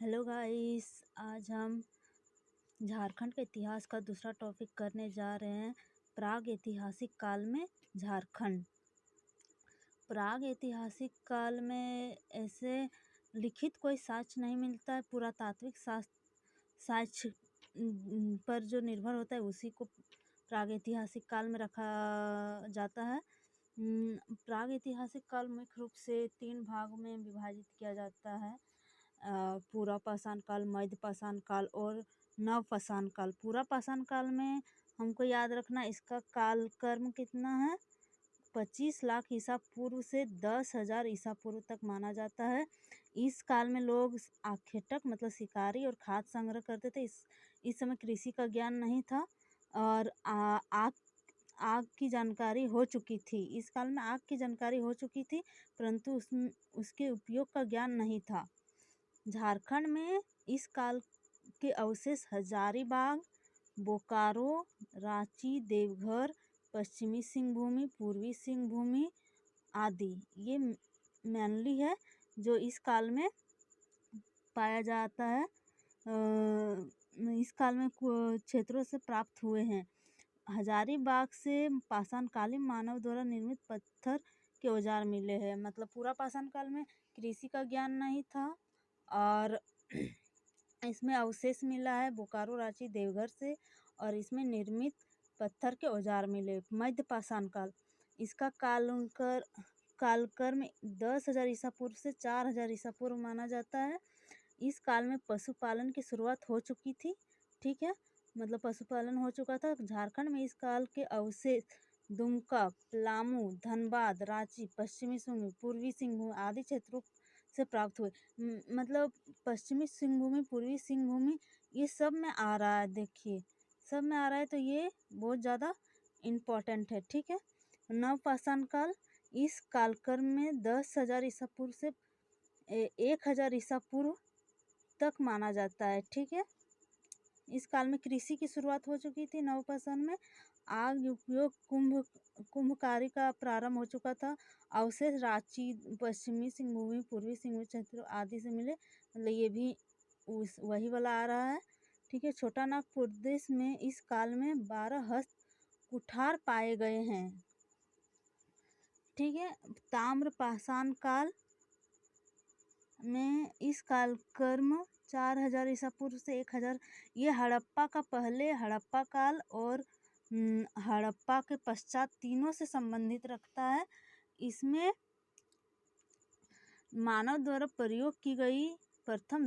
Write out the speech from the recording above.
Hello guys, आज हम झारखंड के इतिहास का दूसरा टॉपिक करने जा रहे हैं। प्राग ऐतिहासिक काल में झारखंड। प्राग ऐतिहासिक काल में ऐसे लिखित कोई साक्ष्य नहीं मिलता है। पुरातात्विक साक्ष्य पर जो निर्भर होता है उसी को प्राग ऐतिहासिक काल में रखा जाता है। प्राग ऐतिहासिक काल मुख्य रूप से 3 भागों में विभाजित किया जाता है। पूरा पाषाण काल, मध्य पाषाण काल और नव पाषाण काल। पूरा पाषाण काल में हमको याद रखना इसका कालक्रम कितना है, 25 लाख ईसा पूर्व से 10,000 ईसा पूर्व तक माना जाता है। इस काल में लोग आखेटक मतलब शिकारी और खाद्य संग्रह करते थे। इस समय कृषि का ज्ञान नहीं था और आग की जानकारी हो चुकी थी। इस काल में आग की जानकारी हो चुकी थी, परंतु उसके उपयोग का ज्ञान नहीं था। झारखंड में इस काल के अवशेष हजारीबाग, बोकारो, रांची, देवघर, पश्चिमी सिंहभूमि, पूर्वी सिंहभूमि आदि ये मेनली है जो इस काल में पाया जाता है। इस काल में क्षेत्रों से प्राप्त हुए हैं। हजारीबाग से पाषाणकालीन मानव द्वारा निर्मित पत्थर के औजार मिले हैं। मतलब पूरा पाषाण काल में कृषि का ज्ञान नहीं था और इसमें अवशेष मिला है बोकारो, रांची, देवघर से और इसमें निर्मित पत्थर के औजार मिले। मध्य पाषाण काल, इसका कालक्रम 10,000 ईसा पूर्व से 4,000 ईसा पूर्व माना जाता है। इस काल में पशुपालन की शुरुआत हो चुकी थी। ठीक है, मतलब पशुपालन हो चुका था। झारखंड में इस काल के अवशेष दुमका, पलामू, धनबाद, रांची, पश्चिमी सिंहभूमि, पूर्वी सिंहभूमि आदि क्षेत्रों से प्राप्त हुए। मतलब पश्चिमी सिंहभूमि, पूर्वी सिंहभूमि ये सब में आ रहा है। देखिए सब में आ रहा है, तो ये बहुत ज़्यादा इम्पोर्टेंट है। ठीक है, नव पाषाण काल, इस कालक्रम में 10,000 ईसा पूर्व से 1,000 ईसा पूर्व तक माना जाता है। ठीक है, इस काल में कृषि की शुरुआत हो चुकी थी। नव पाषाण में आग उपयोग कुंभकारी का प्रारंभ हो चुका था। अवशेष रांची, पश्चिमी सिंहभूमि, पूर्वी सिंहभूमि क्षेत्र आदि से मिले। मतलब ये भी वही वाला आ रहा है। ठीक है, छोटा नागपुर प्रदेश में इस काल में 12 हस्त कुठार पाए गए हैं। ठीक है, ताम्र पाषाण काल में इस कालक्रम 4,000 ईसा पूर्व से 1,000, ये हड़प्पा का पहले हड़प्पा काल और हड़प्पा के पश्चात तीनों से संबंधित रखता है। इसमें मानव द्वारा प्रयोग की गई प्रथम